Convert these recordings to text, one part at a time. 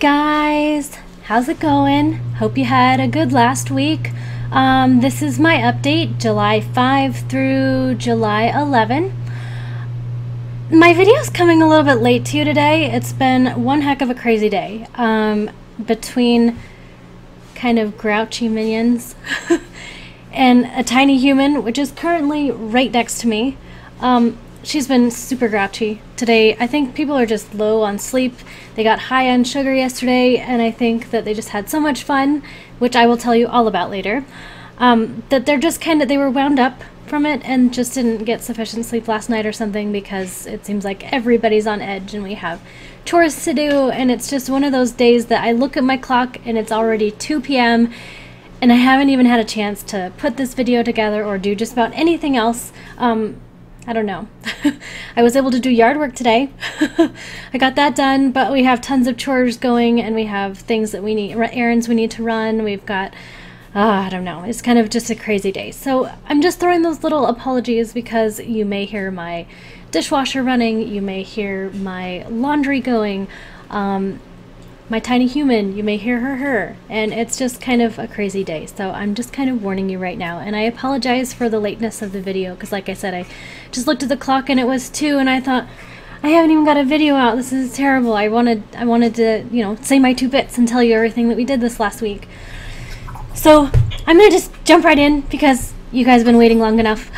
Guys, how's it going? Hope you had a good last week. This is my update, July 5 through July 11. My video's coming a little bit late to you today. It's been one heck of a crazy day. Between kind of grouchy minions and a tiny human, which is currently right next to me. She's been super grouchy today. I think people are just low on sleep. They got high on sugar yesterday, and I think that they just had so much fun, which I will tell you all about later, that they're just they were wound up from it and just didn't get sufficient sleep last night or something, because it seems like everybody's on edge and we have chores to do, and it's just one of those days that I look at my clock and it's already 2 p.m. and I haven't even had a chance to put this video together or do just about anything else. I don't know. I was able to do yard work today. I got that done, but we have tons of chores going, and we have things that we need, errands we need to run. We've got, I don't know. It's kind of just a crazy day. So I'm just throwing those little apologies because you may hear my dishwasher running, you may hear my laundry going, my tiny human, you may hear her, and it's just kind of a crazy day. So I'm just kind of warning you right now, and I apologize for the lateness of the video, because like I said, I just looked at the clock and it was 2, and I thought, I haven't even got a video out. This is terrible. I wanted to, you know, say my 2 bits and tell you everything that we did this last week. So I'm gonna just jump right in because you guys have been waiting long enough.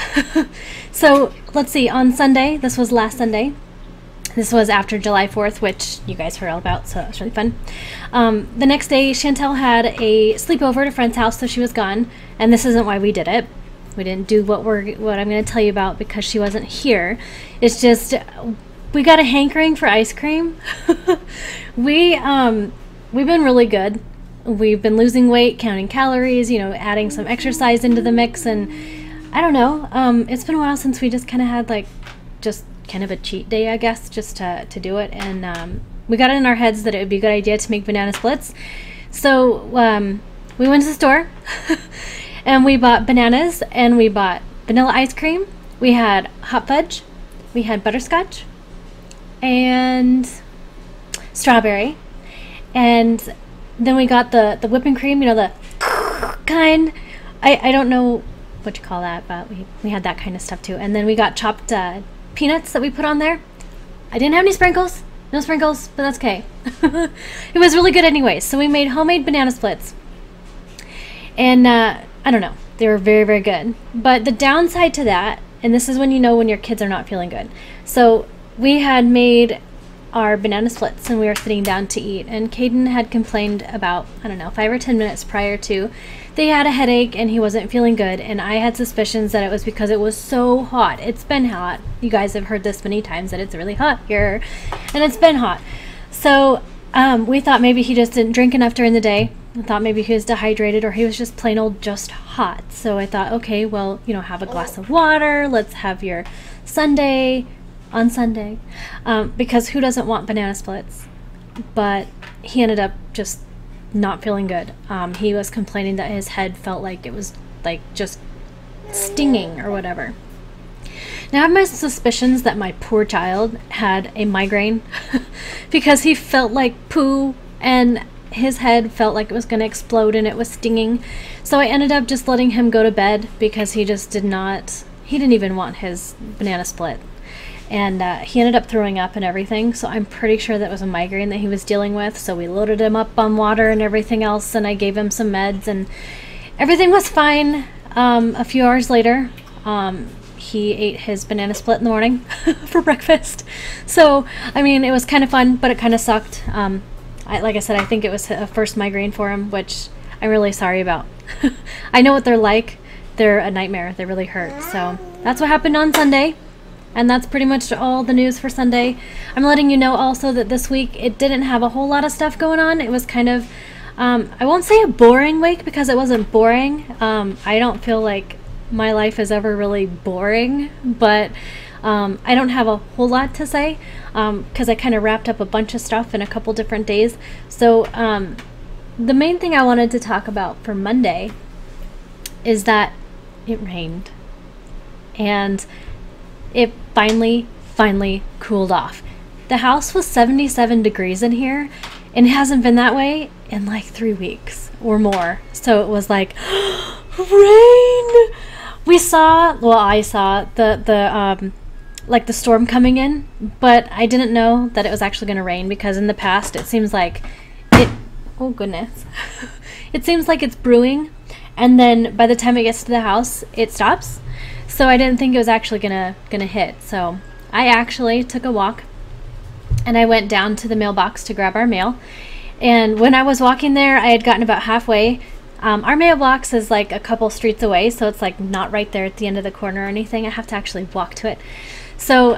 So let's see, on Sunday, this was last Sunday. This was after July 4th, which you guys heard all about, so it was really fun. The next day, Chantel had a sleepover at a friend's house, so she was gone. And this isn't why we did it. We didn't do what I'm going to tell you about because she wasn't here. It's just we got a hankering for ice cream. We've been really good. We've been losing weight, counting calories, you know, adding some exercise into the mix, and I don't know. It's been a while since we just kind of had just kind of a cheat day, I guess, just to do it, and we got it in our heads that it would be a good idea to make banana splits. So we went to the store and we bought bananas, and we bought vanilla ice cream, we had hot fudge, we had butterscotch and strawberry, and then we got the whipping cream, you know, the kind. I don't know what you call that, but we had that kind of stuff too. And then we got chopped peanuts that we put on there. I didn't have any sprinkles, no sprinkles, but that's okay. It was really good anyway. So we made homemade banana splits, and I don't know, they were very, very good. But the downside to that, and this is when you know when your kids are not feeling good. So we had made our banana splits and we were sitting down to eat, and Caden had complained about, I don't know, 5 or 10 minutes prior to, they had a headache and he wasn't feeling good, and I had suspicions that it was because it was so hot. It's been hot. You guys have heard this many times that it's really hot here, and it's been hot. So we thought maybe he just didn't drink enough during the day. I thought maybe he was dehydrated, or he was just plain old just hot. So I thought, okay, well, you know, have a glass of water. Let's have your sundae on Sunday, because who doesn't want banana splits? But he ended up just not feeling good. He was complaining that his head felt like it was just stinging or whatever. Now I have my suspicions that my poor child had a migraine because he felt like poo and his head felt like it was going to explode and it was stinging. So I ended up just letting him go to bed because he just didn't even want his banana split. And he ended up throwing up and everything, so I'm pretty sure that was a migraine that he was dealing with. So we loaded him up on water and everything else, and I gave him some meds, and everything was fine. A few hours later, he ate his banana split in the morning for breakfast. So, I mean, it was kind of fun, but it kind of sucked. Like I said, I think it was a first migraine for him, which I'm really sorry about. I know what they're like. They're a nightmare. They really hurt. So that's what happened on Sunday. And that's pretty much all the news for Sunday. I'm letting you know also that this week it didn't have a whole lot of stuff going on. It was kind of, I won't say a boring week because it wasn't boring. I don't feel like my life is ever really boring, but I don't have a whole lot to say because I kind of wrapped up a bunch of stuff in a couple different days. So the main thing I wanted to talk about for Monday is that it rained. And it finally cooled off. The house was 77 degrees in here, and it hasn't been that way in like 3 weeks or more. So it was like rain. We saw, well, I saw the like the storm coming in, but I didn't know that it was actually going to rain, because in the past it seems like it, oh goodness, it seems like it's brewing, and then by the time it gets to the house it stops. So I didn't think it was actually gonna hit. So I actually took a walk and I went down to the mailbox to grab our mail, and when I was walking there I had gotten about halfway. Our mailbox is like a couple streets away, so it's like not right there at the end of the corner or anything. I have to actually walk to it. So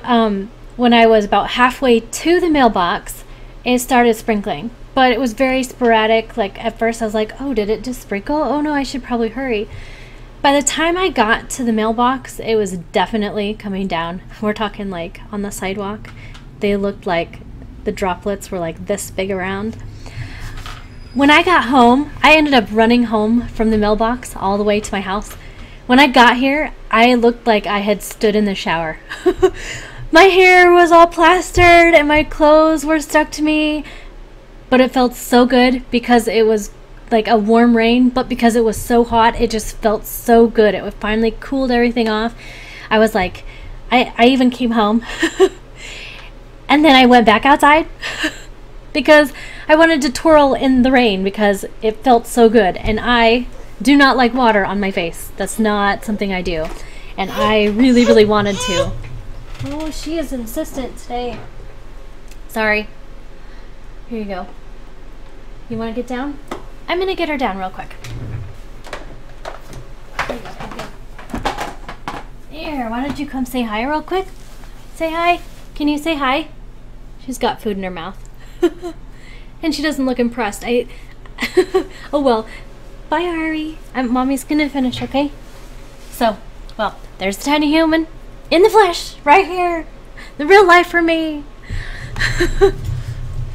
when I was about halfway to the mailbox, it started sprinkling, but it was very sporadic. Like at first I was like, oh, did it just sprinkle? Oh no, I should probably hurry. By the time I got to the mailbox, it was definitely coming down. We're talking like on the sidewalk. They looked like the droplets were like this big around. When I got home, I ended up running home from the mailbox all the way to my house. When I got here, I looked like I had stood in the shower. My hair was all plastered and my clothes were stuck to me, but it felt so good because it was like a warm rain, but because it was so hot, it just felt so good. It finally cooled everything off. I was like, I even came home and then I went back outside because I wanted to twirl in the rain because it felt so good, and I do not like water on my face. That's not something I do, and I really, really wanted to. Oh, she is insistent today. Sorry. Here you go. You want to get down? I'm going to get her down real quick. There you go. Here, why don't you come say hi real quick? Say hi. Can you say hi? She's got food in her mouth. And she doesn't look impressed. Oh well. Bye, Ari. Mommy's gonna finish, okay? So, well, there's the tiny human in the flesh, right here. The real life for me.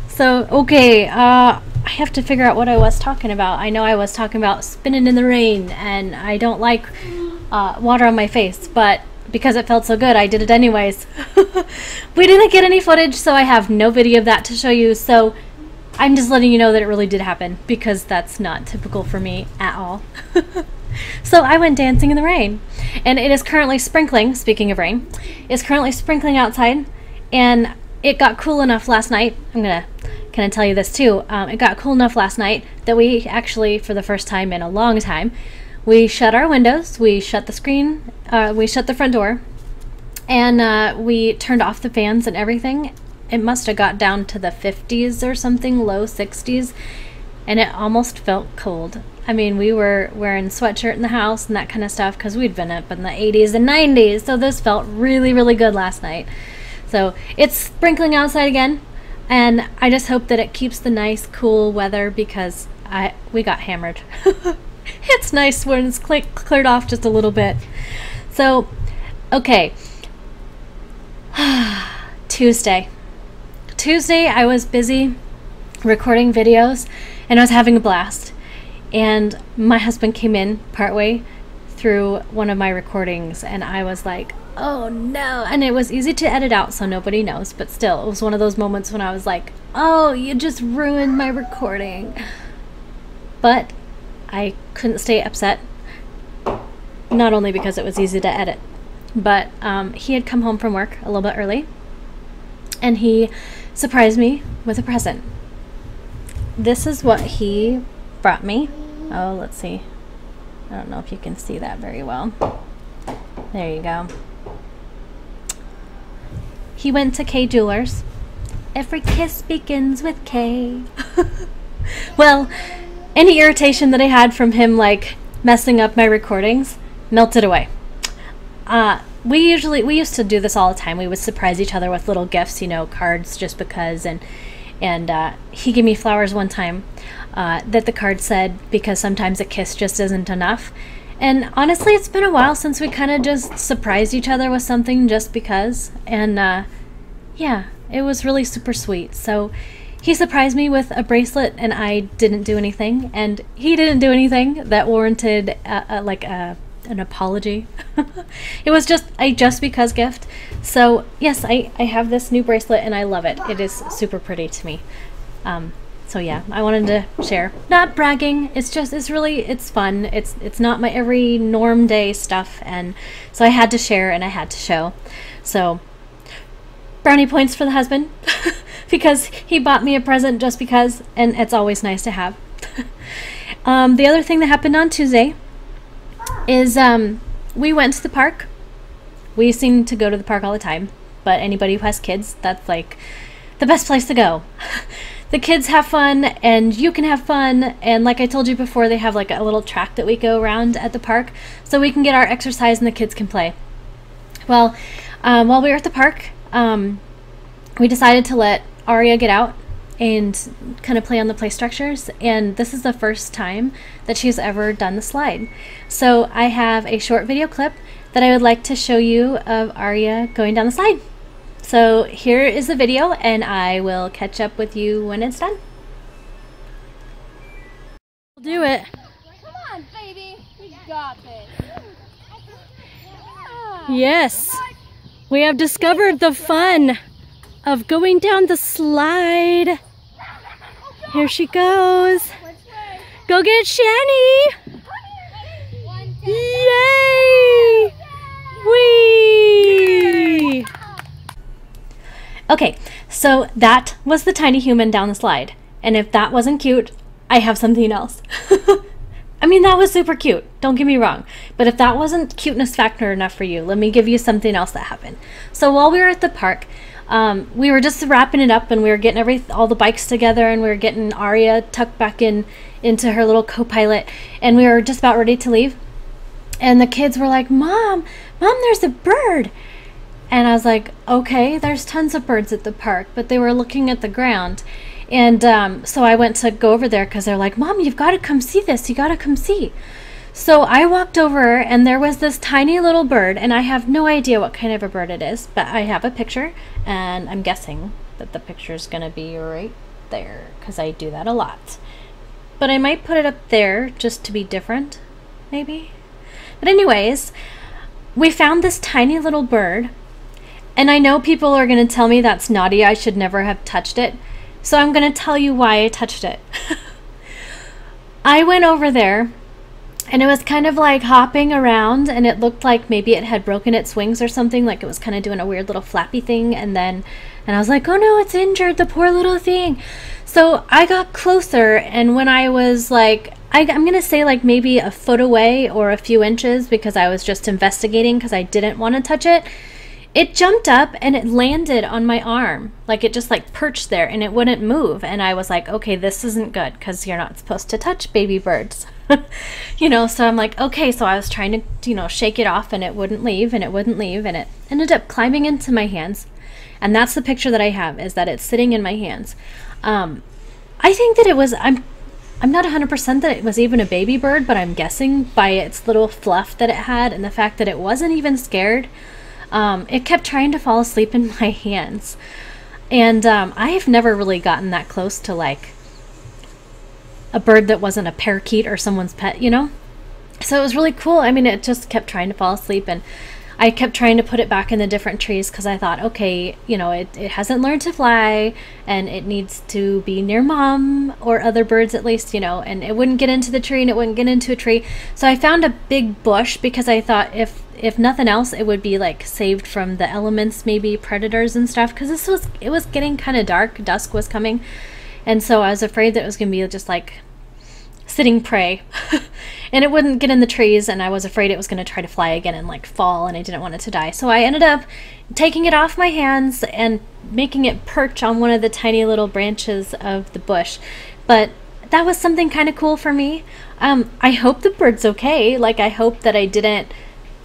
So, okay, I have to figure out what I was talking about. I know I was talking about spinning in the rain, and I don't like water on my face, but because it felt so good, I did it anyways. We didn't get any footage, so I have no video of that to show you, so I'm just letting you know that it really did happen, because that's not typical for me at all. So I went dancing in the rain, and it is currently sprinkling. Speaking of rain, it's currently sprinkling outside, and it got cool enough last night. I'm gonna kind of tell you this too. It got cool enough last night that we actually, for the first time in a long time, we shut our windows, we shut the screen, we shut the front door, and we turned off the fans and everything. It must have got down to the 50s or something, low 60s, and it almost felt cold. I mean, we were wearing sweatshirt in the house and that kind of stuff because we'd been up in the 80s and 90s, so this felt really, really good last night. So it's sprinkling outside again, and I just hope that it keeps the nice, cool weather because we got hammered. It's nice when it's cleared off just a little bit. So, okay. Tuesday, I was busy recording videos, and I was having a blast. And my husband came in partway through one of my recordings, and I was like, oh no. And it was easy to edit out so nobody knows, but still, it was one of those moments when I was like, oh, you just ruined my recording. But I couldn't stay upset, not only because it was easy to edit, but he had come home from work a little bit early, and he surprised me with a present. This is what he brought me. Oh, let's see. I don't know if you can see that very well. There you go. He went to K Jewelers. Every kiss begins with K. Well, any irritation that I had from him, like, messing up my recordings, melted away. We used to do this all the time. We would surprise each other with little gifts, you know, cards just because, and he gave me flowers one time that the card said, because sometimes a kiss just isn't enough. And honestly, it's been a while since we kind of just surprised each other with something just because, and yeah, it was really super sweet. So he surprised me with a bracelet, and I didn't do anything, and he didn't do anything that warranted an apology. It was just a just because gift. So yes, I have this new bracelet and I love it. It is super pretty to me. So So yeah, I wanted to share. Not bragging, it's just, it's fun. It's not my every norm day stuff, and so I had to share and I had to show. So brownie points for the husband because he bought me a present just because, and it's always nice to have. The other thing that happened on Tuesday is we went to the park. We seem to go to the park all the time, but anybody who has kids, that's like the best place to go. The kids have fun and you can have fun, and like I told you before, they have like a little track that we go around at the park so we can get our exercise and the kids can play. Well, while we were at the park, we decided to let Aria get out and kind of play on the play structures, and this is the first time that she's ever done the slide. So I have a short video clip that I would like to show you of Aria going down the slide. So here is the video, and I will catch up with you when it's done. Do it. Come on, baby. We got this. Yes. We have discovered the fun of going down the slide. Here she goes. Go get Shani. Yay! Whee! Okay, so that was the tiny human down the slide. And if that wasn't cute, I have something else. I mean, that was super cute, don't get me wrong. But if that wasn't cuteness factor enough for you, let me give you something else that happened. So while we were at the park, we were just wrapping it up, and we were getting all the bikes together, and we were getting Aria tucked back into her little co-pilot, and we were just about ready to leave. And the kids were like, Mom, there's a bird. And I was like, okay, there's tons of birds at the park, but they were looking at the ground. And so I went to go over there because they're like, Mom, you've got to come see this. You got to come see. So I walked over, and there was this tiny little bird, and I have no idea what kind of a bird it is, but I have a picture, and I'm guessing that the picture is going to be right there because I do that a lot. But I might put it up there just to be different, maybe. But anyways, we found this tiny little bird, and I know people are going to tell me that's naughty, I should never have touched it. So I'm going to tell you why I touched it. I went over there, and it was kind of like hopping around, and it looked like maybe it had broken its wings or something, like it was kind of doing a weird little flappy thing, and I was like, oh no, it's injured, the poor little thing. So I got closer, and when I was like, I'm going to say like maybe a foot away or a few inches, because I was just investigating because I didn't want to touch it, it jumped up and it landed on my arm. Like it just like perched there and it wouldn't move. And I was like, okay, this isn't good because you're not supposed to touch baby birds. You know, so I'm like, okay, so I was trying to, you know, shake it off, and it wouldn't leave, and it wouldn't leave, and it ended up climbing into my hands. And that's the picture that I have, is that it's sitting in my hands. I think that it was, I'm not 100% that it was even a baby bird, but I'm guessing by its little fluff that it had and the fact that it wasn't even scared. It kept trying to fall asleep in my hands. And I've never really gotten that close to like a bird that wasn't a parakeet or someone's pet, you know? So it was really cool. I mean, it just kept trying to fall asleep, and I kept trying to put it back in the different trees because I thought, okay, you know, it hasn't learned to fly, and it needs to be near mom or other birds at least, you know, and it wouldn't get into the tree, and it wouldn't get into a tree. So I found a big bush because I thought if nothing else, it would be like saved from the elements, maybe predators and stuff, because it was getting kind of dark, dusk was coming, and so I was afraid that it was going to be just like sitting prey and it wouldn't get in the trees, and I was afraid it was going to try to fly again and like fall, and I didn't want it to die. So I ended up taking it off my hands and making it perch on one of the tiny little branches of the bush. But that was something kind of cool for me. I hope the bird's okay. Like, I hope that I didn't,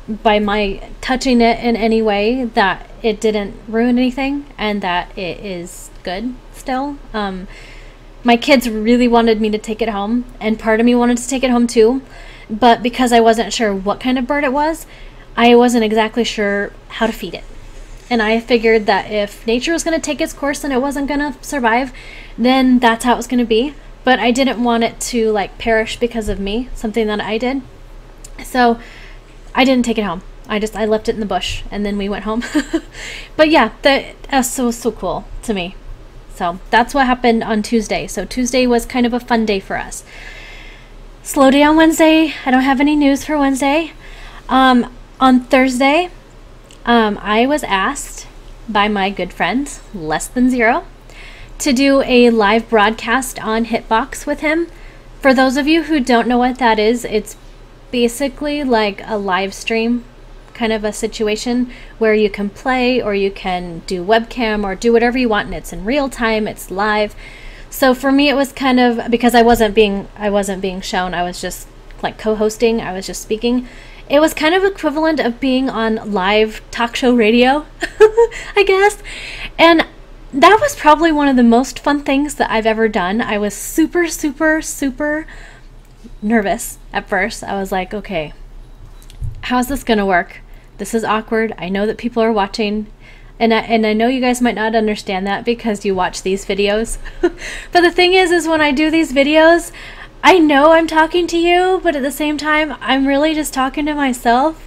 by my touching it in any way, that it didn't ruin anything, and that it is good still. My kids really wanted me to take it home, and part of me wanted to take it home too, but because I wasn't sure what kind of bird it was, I wasn't exactly sure how to feed it. And I figured that if nature was going to take its course and it wasn't going to survive, then that's how it was going to be. But I didn't want it to like perish because of me, something that I did. So I didn't take it home. I left it in the bush, and then we went home. But yeah, that was so cool to me. So that's what happened on Tuesday. So Tuesday was kind of a fun day for us. Slow day on Wednesday. I don't have any news for Wednesday. On Thursday, I was asked by my good friend, Less Than Zero, to do a live broadcast on Hitbox with him. For those of you who don't know what that is, it's basically like a live stream kind of a situation where you can play or you can do webcam or do whatever you want, and it's in real time, it's live. So for me it was kind of, because I wasn't being shown, I was just like co-hosting, I was just speaking. It was kind of equivalent of being on live talk show radio, I guess. And that was probably one of the most fun things that I've ever done. I was super, super, super nervous at first. I was like, okay, how's this gonna work? This is awkward. I know that people are watching, and I know you guys might not understand that because you watch these videos. But the thing is when I do these videos, I know I'm talking to you, but at the same time, I'm really just talking to myself.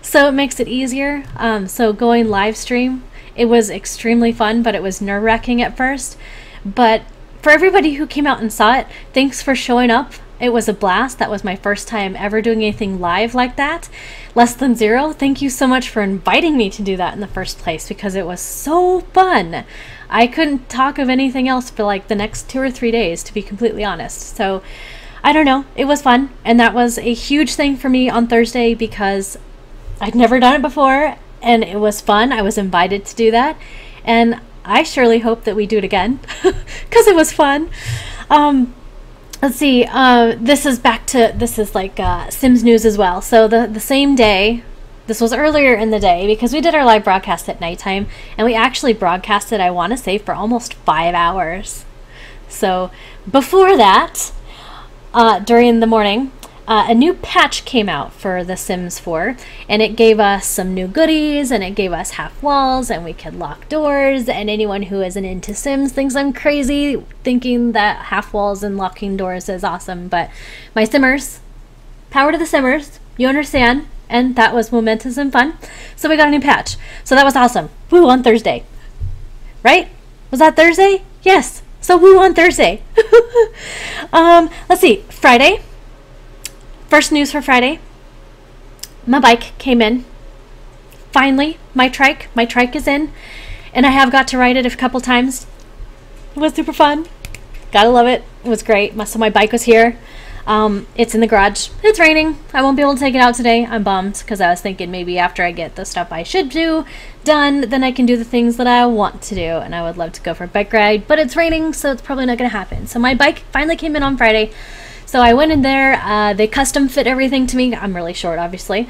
So it makes it easier. So going live stream, it was extremely fun, but it was nerve-wracking at first. But for everybody who came out and saw it, thanks for showing up. It was a blast. That was my first time ever doing anything live like that. Less Than Zero, thank you so much for inviting me to do that in the first place, because it was so fun. I couldn't talk of anything else for like the next 2 or 3 days, to be completely honest. So I don't know, it was fun, and that was a huge thing for me on Thursday because I'd never done it before, and it was fun. I was invited to do that, and I surely hope that we do it again because it was fun. Let's see, this is like Sims news as well. So the same day, this was earlier in the day because we did our live broadcast at nighttime, and we actually broadcasted, I want to say, for almost 5 hours. So before that, during the morning, a new patch came out for The Sims 4, and it gave us some new goodies, and it gave us half walls, and we could lock doors, and anyone who isn't into Sims thinks I'm crazy thinking that half walls and locking doors is awesome. But my Simmers, power to the Simmers, you understand, and that was momentous and fun. So we got a new patch. So that was awesome. Woo, on Thursday. Right? Was that Thursday? Yes. So woo on Thursday. Let's see, Friday. First news for Friday. My bike came in. Finally, my trike is in, and I have got to ride it a couple times. It was super fun. Gotta love it. It was great. So my bike was here. It's in the garage. It's raining. I won't be able to take it out today. I'm bummed because I was thinking maybe after I get the stuff I should do done, then I can do the things that I want to do, and I would love to go for a bike ride, but it's raining, so it's probably not going to happen. So my bike finally came in on Friday. So I went in there, they custom fit everything to me. I'm really short, obviously.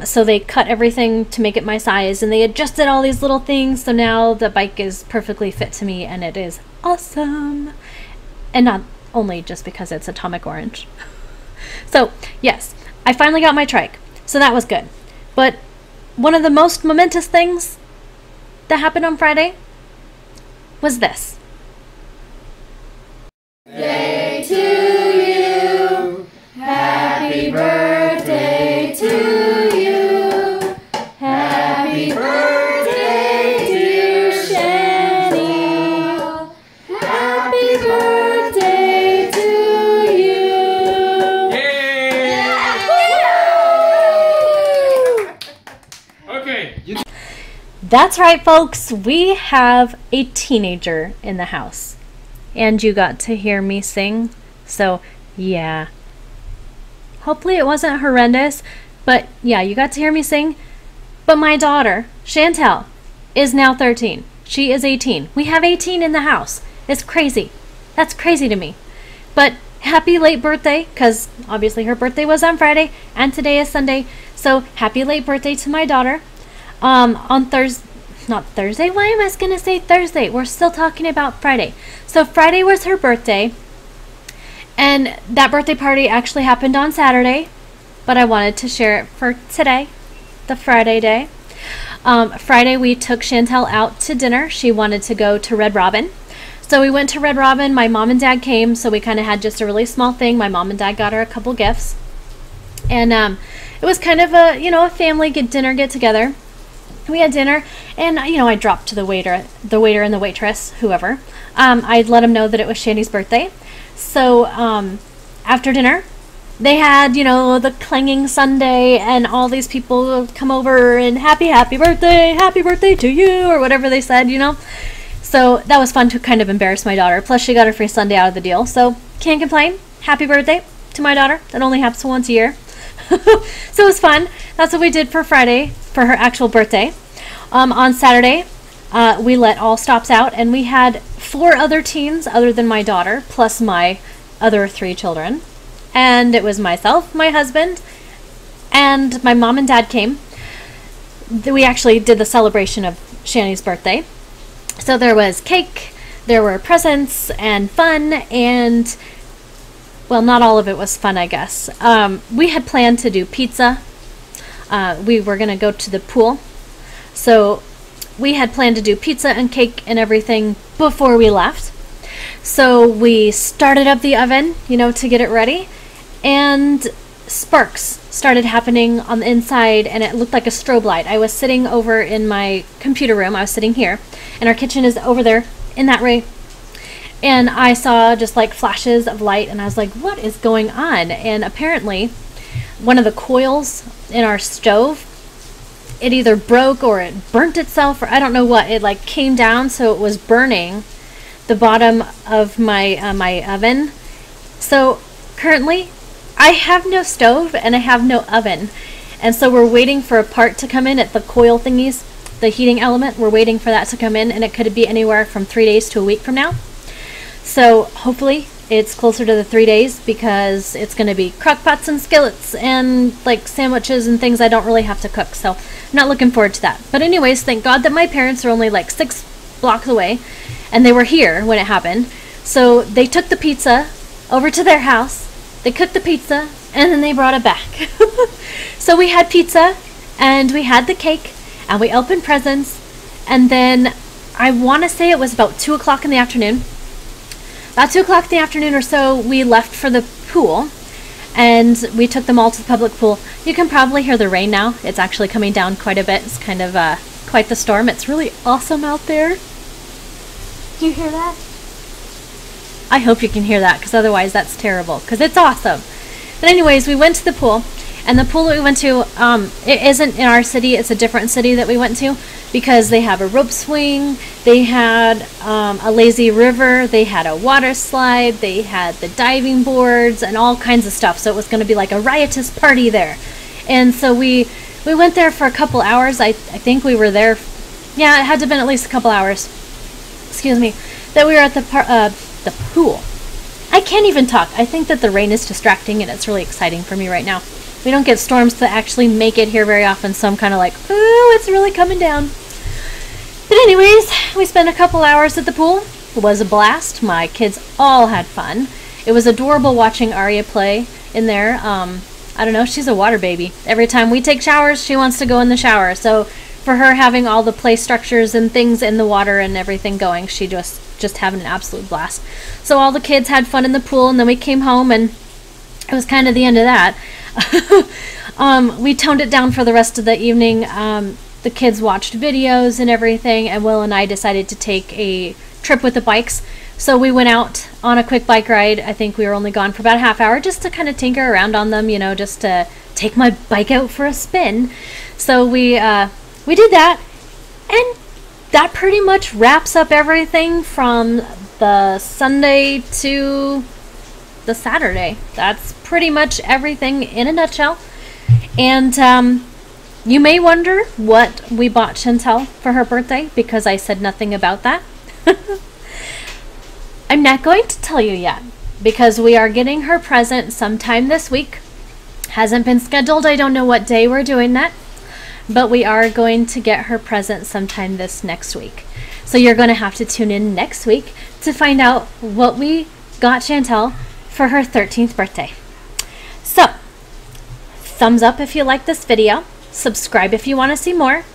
So they cut everything to make it my size, and they adjusted all these little things. So now the bike is perfectly fit to me, and it is awesome. And not only just because it's atomic orange. So yes, I finally got my trike. So that was good. But one of the most momentous things that happened on Friday was this. Day to you. Happy birthday to you. Happy birthday, dear Shani. Happy birthday to you. Yay! Okay. That's right, folks. We have a teenager in the house. And you got to hear me sing. So, yeah. Hopefully it wasn't horrendous. But, yeah, you got to hear me sing. But my daughter, Chantel, is now 13. She is 18. We have 18 in the house. It's crazy. That's crazy to me. But happy late birthday, because obviously her birthday was on Friday, and today is Sunday. So, happy late birthday to my daughter. On Thursday. Not Thursday. Why am I going to say Thursday? We're still talking about Friday. So Friday was her birthday, and that birthday party actually happened on Saturday, but I wanted to share it for today, the Friday day. Friday we took Chantel out to dinner. She wanted to go to Red Robin. So we went to Red Robin. My mom and dad came, so we kind of had just a really small thing. My mom and dad got her a couple gifts. And it was kind of a, a family dinner get together. we had dinner, and you know, I dropped to the waiter and the waitress, whoever. I'd let them know that it was Shandy's birthday. So after dinner, they had, you know, the clanging sundae, and all these people come over and happy birthday to you, or whatever they said, you know. So that was fun to kind of embarrass my daughter. Plus, she got a free sundae out of the deal, so can't complain. Happy birthday to my daughter. That only happens once a year. So it was fun. That's what we did for Friday, for her actual birthday. On Saturday, we let all stops out, and we had 4 other teens other than my daughter, plus my other 3 children. And it was myself, my husband, and my mom and dad came. We actually did the celebration of Shanny's birthday. So there was cake, there were presents, and fun, and well, not all of it was fun, I guess. We had planned to do pizza. We were going to go to the pool. So we had planned to do pizza and cake and everything before we left. So we started up the oven, you know, to get it ready. And sparks started happening on the inside, and it looked like a strobe light. I was sitting over in my computer room. I was sitting here, and our kitchen is over there in that way. And I saw just like flashes of light, and I was like, what is going on? And apparently one of the coils in our stove, it either broke or it burnt itself, or I don't know what. It like came down, so it was burning the bottom of my my oven. So currently I have no stove and I have no oven. And so we're waiting for a part to come in at the coil thingies, the heating element. We're waiting for that to come in, and it could be anywhere from 3 days to a week from now. So hopefully it's closer to the 3 days, because it's going to be crock pots and skillets and like sandwiches and things I don't really have to cook. So I'm not looking forward to that. But anyways, thank God that my parents are only like 6 blocks away, and they were here when it happened. So they took the pizza over to their house, they cooked the pizza, and then they brought it back. So we had pizza, and we had the cake, and we opened presents, and then I want to say it was about 2 o'clock in the afternoon. About 2 o'clock in the afternoon or so, we left for the pool, and we took them all to the public pool. You can probably hear the rain now. It's actually coming down quite a bit. It's kind of quite the storm. It's really awesome out there. Do you hear that? I hope you can hear that, because otherwise that's terrible, because it's awesome. But anyways, we went to the pool, and the pool that we went to, it isn't in our city. It's a different city that we went to, because they have a rope swing, they had a lazy river, they had a water slide, they had the diving boards, and all kinds of stuff. So it was going to be like a riotous party there. And so we went there for a couple hours. I think we were there, yeah, it had to have been at least a couple hours. Excuse me. That we were at the pool. I can't even talk. I think that the rain is distracting, and it's really exciting for me right now. We don't get storms that actually make it here very often, so I'm kind of like, oh, it's really coming down. But anyways, we spent a couple hours at the pool. It was a blast. My kids all had fun. It was adorable watching Arya play in there. I don't know, she's a water baby. Every time we take showers, she wants to go in the shower. So for her, having all the play structures and things in the water and everything going, she just having an absolute blast. So all the kids had fun in the pool, and then we came home, and it was kind of the end of that. We toned it down for the rest of the evening. The kids watched videos and everything, and Will and I decided to take a trip with the bikes. So we went out on a quick bike ride. I think we were only gone for about a half hour, just to kind of tinker around on them, you know, just to take my bike out for a spin. So we did that, and that pretty much wraps up everything from the Sunday to the Saturday. That's pretty much everything in a nutshell. And you may wonder what we bought Chantel for her birthday, because I said nothing about that. I'm not going to tell you yet, because we are getting her present sometime this week. Hasn't been scheduled. I don't know what day we're doing that, but we are going to get her present sometime this next week. So you're going to have to tune in next week to find out what we got Chantel for her 13th birthday. So, thumbs up if you like this video. Subscribe if you want to see more.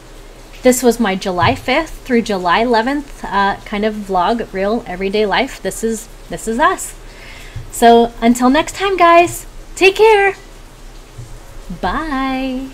This was my July 5th through July 11th kind of vlog, real everyday life. This is us. So until next time, guys, take care. Bye.